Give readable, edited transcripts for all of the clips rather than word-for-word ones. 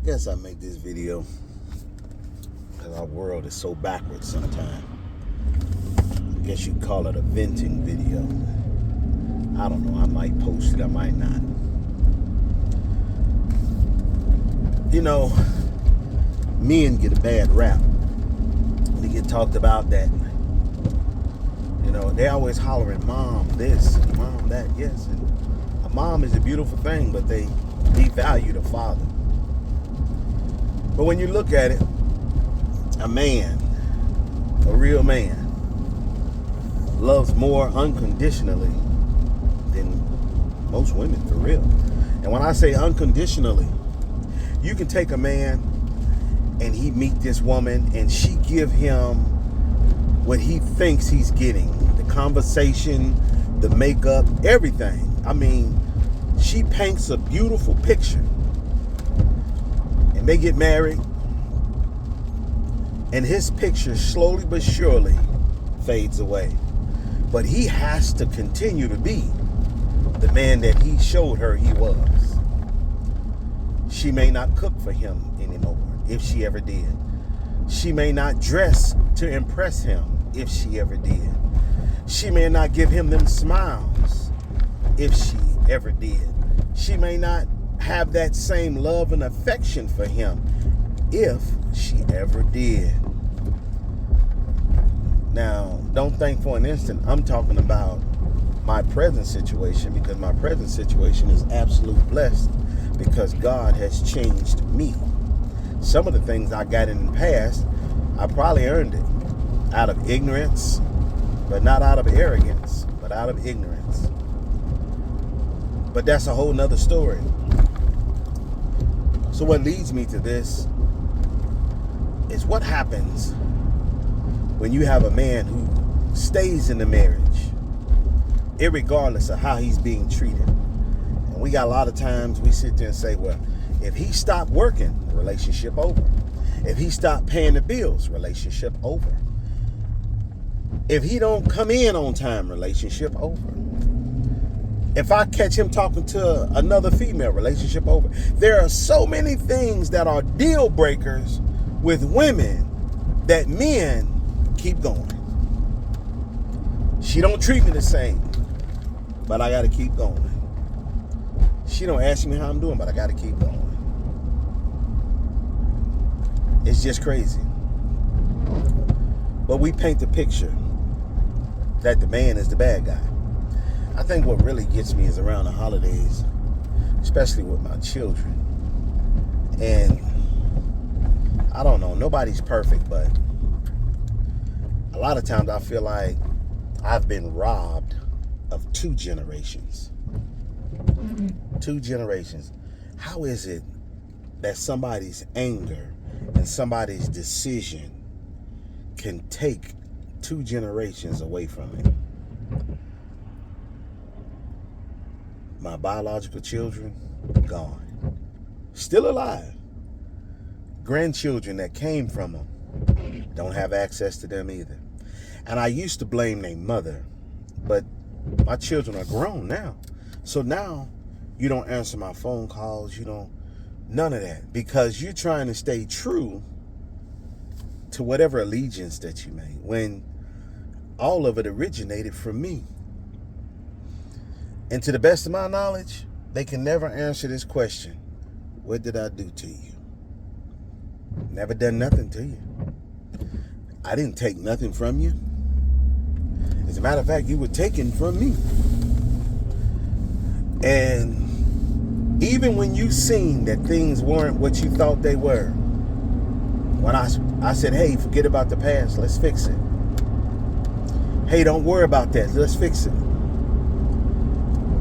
guess I make this video because our world is so backwards sometimes. I guess you'd call it a venting video. I don't know. I might post it. I might not. You know, men get a bad rap. They get talked about that. You know, they always hollering, mom this, and mom that. Yes, and a mom is a beautiful thing, but they devalue the father. But when you look at it, a man, a real man, loves more unconditionally than most women, for real. And when I say unconditionally, you can take a man and he meet this woman and she give him what he thinks he's getting. The conversation, the makeup, everything. I mean, she paints a beautiful picture. And they get married. And his picture slowly but surely fades away. But he has to continue to be the man that he showed her he was. She may not cook for him anymore, if she ever did. She may not dress to impress him, if she ever did. She may not give him them smiles, if she ever did. She may not have that same love and affection for him, if she ever did. Now, don't think for an instant I'm talking about my present situation, because my present situation is absolute blessed because God has changed me. Some of the things I got in the past, I probably earned it out of ignorance, but not out of arrogance, but out of ignorance. But that's a whole nother story. So what leads me to this is what happens when you have a man who stays in the marriage, irregardless of how he's being treated. And we got a lot of times we sit there and say, well, if he stopped working, relationship over. If he stopped paying the bills, relationship over. If he don't come in on time, relationship over. If I catch him talking to another female, relationship over. There are so many things that are deal breakers with women that men keep going. She don't treat me the same, but I got to keep going. She don't ask me how I'm doing, but I got to keep going. It's just crazy. But we paint the picture that the man is the bad guy. I think what really gets me is around the holidays, especially with my children. And I don't know, nobody's perfect, but a lot of times I feel like I've been robbed of 2 generations. 2 generations. How is it that somebody's anger and somebody's decision can take 2 generations away from me? My biological children, gone. Still alive. Grandchildren that came from them, don't have access to them either. And I used to blame their mother, but my children are grown now. So now you don't answer my phone calls, you don't, none of that, because you're trying to stay true to whatever allegiance that you made, when all of it originated from me. And to the best of my knowledge, they can never answer this question: what did I do to you? Never done nothing to you. I didn't take nothing from you. As a matter of fact, you were taken from me. And even when you seen that things weren't what you thought they were, when I said, hey, forget about the past, let's fix it. Hey, don't worry about that, let's fix it.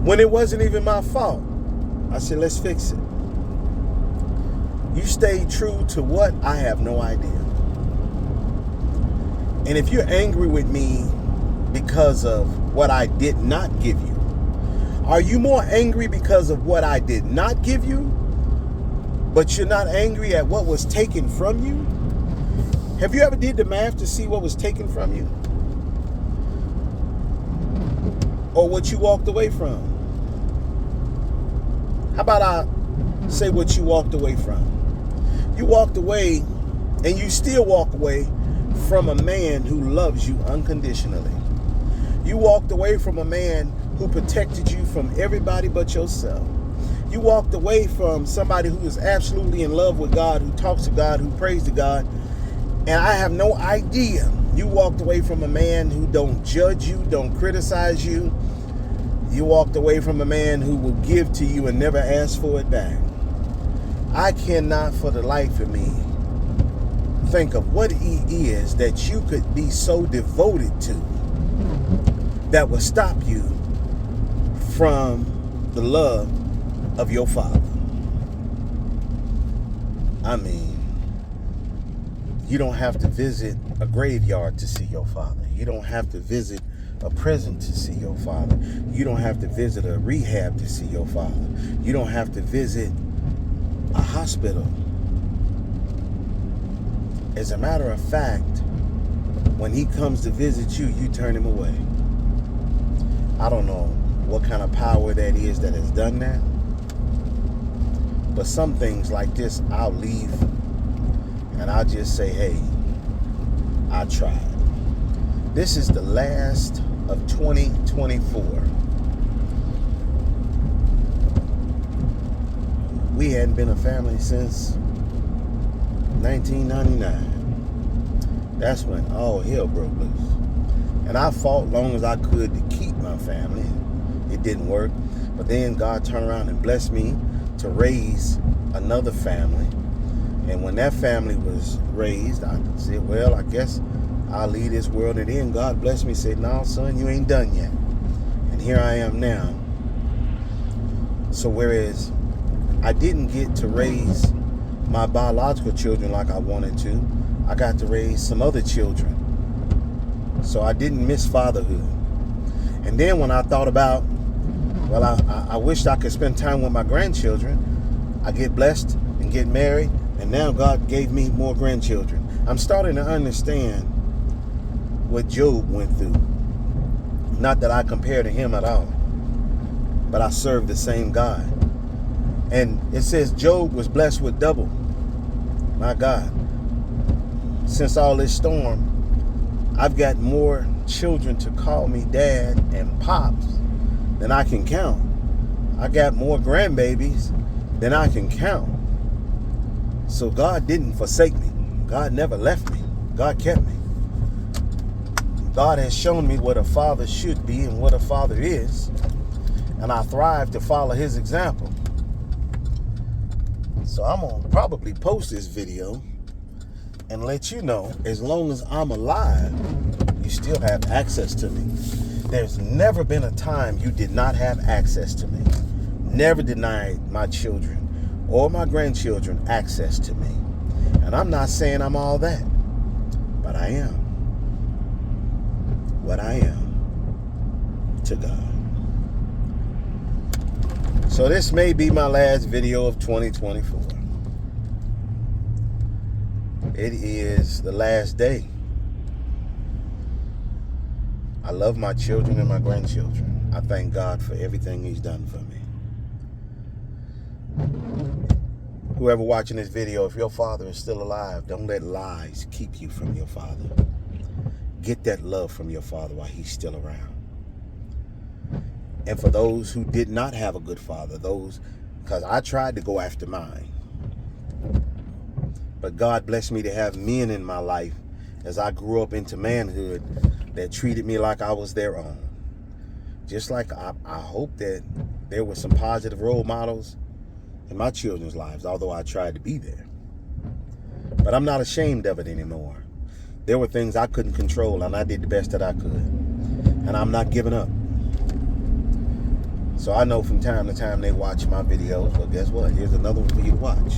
When it wasn't even my fault, I said, let's fix it. You stayed true to what? I have no idea. And if you're angry with me because of what I did not give you, are you more angry because of what I did not give you, but you're not angry at what was taken from you? Have you ever did the math to see what was taken from you? Or what you walked away from? How about I say what you walked away from? You walked away, and you still walk away from a man who loves you unconditionally. You walked away from a man who protected you from everybody but yourself. You walked away from somebody who is absolutely in love with God, who talks to God, who prays to God. And I have no idea. You walked away from a man who don't judge you, don't criticize you. You walked away from a man who will give to you and never ask for it back. I cannot for the life of me think of what he is that you could be so devoted to that will stop you from the love of your Father. I mean, you don't have to visit a graveyard to see your Father. You don't have to visit a prison to see your Father. You don't have to visit a rehab to see your Father. You don't have to visit a hospital. As a matter of fact, when he comes to visit you, you turn him away. I don't know what kind of power that is that has done that. But some things like this, I'll leave and I'll just say, hey, I tried. This is the last of 2024. We hadn't been a family since 1999. That's when all hell broke loose. And I fought long as I could to keep my family. It didn't work. But then God turned around and blessed me to raise another family. And when that family was raised, I said, well, I guess I'll leave this world. And then God blessed me and said, no, son, you ain't done yet. And here I am now. So whereas I didn't get to raise my biological children like I wanted to, I got to raise some other children. So I didn't miss fatherhood. And then when I thought about, well, I wished I could spend time with my grandchildren. I get blessed and get married, and now God gave me more grandchildren. I'm starting to understand what Job went through. Not that I compare to him at all, but I serve the same God. And it says Job was blessed with double. My God. Since all this storm, I've got more children to call me dad and pops than I can count. I got more grandbabies than I can count. So God didn't forsake me. God never left me. God kept me. God has shown me what a father should be and what a father is. And I thrive to follow his example. So I'm going to probably post this video and let you know, as long as I'm alive, you still have access to me. There's never been a time you did not have access to me. Never denied my children or my grandchildren access to me. And I'm not saying I'm all that, but I am what I am to God. So this may be my last video of 2024. It is the last day. I love my children and my grandchildren. I thank God for everything he's done for me. Whoever watching this video, if your father is still alive, don't let lies keep you from your father. Get that love from your father while he's still around. And for those who did not have a good father, because I tried to go after mine. But God blessed me to have men in my life as I grew up into manhood that treated me like I was their own. Just like I hope that there were some positive role models in my children's lives, although I tried to be there. But I'm not ashamed of it anymore. There were things I couldn't control, and I did the best that I could. And I'm not giving up. So I know from time to time they watch my videos. Well, guess what? Here's another one for you to watch.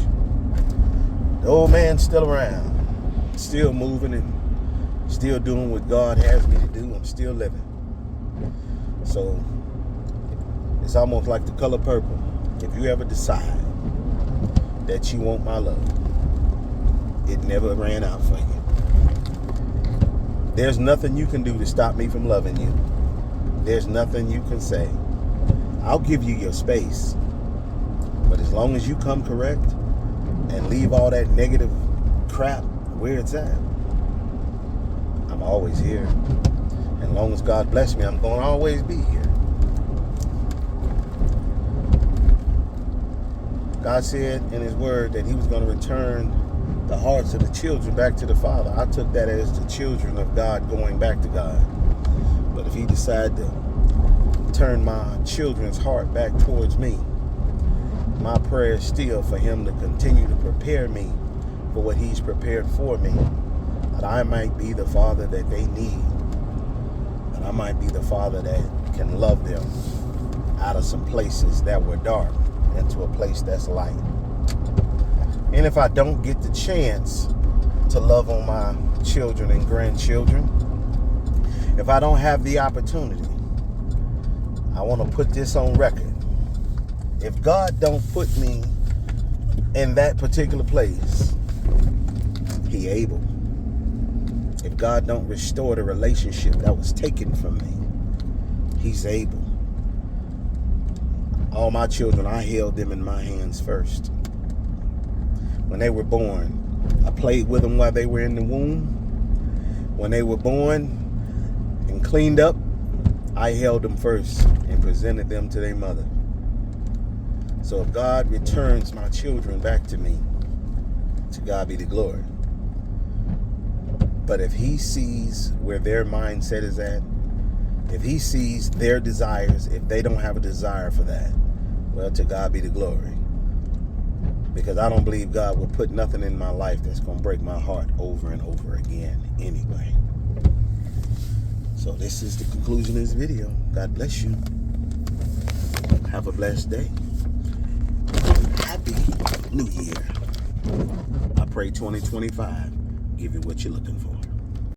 The old man's still around, still moving and still doing what God has me to do. I'm still living. So it's almost like the color purple. If you ever decide that you want my love, it never ran out for you. There's nothing you can do to stop me from loving you. There's nothing you can say. I'll give you your space. But as long as you come correct, and leave all that negative crap where it's at. I'm always here. As long as God bless me, I'm going to always be here. God said in his word that he was going to return the hearts of the children back to the Father. I took that as the children of God going back to God. But if he decided to turn my children's heart back towards me, my prayer is still for him to continue to prepare me for what he's prepared for me, that I might be the father that they need, that I might be the father that can love them out of some places that were dark into a place that's light. And if I don't get the chance to love on my children and grandchildren, if I don't have the opportunity, I want to put this on record. If God don't put me in that particular place, he able. If God don't restore the relationship that was taken from me, he's able. All my children, I held them in my hands first. When they were born, I played with them while they were in the womb. When they were born and cleaned up, I held them first and presented them to their mother. So if God returns my children back to me, to God be the glory. But if he sees where their mindset is at, if he sees their desires, if they don't have a desire for that, well, to God be the glory. Because I don't believe God will put nothing in my life that's going to break my heart over and over again anyway. So this is the conclusion of this video. God bless you. Have a blessed day. Happy New Year. I pray 2025 give you what you're looking for.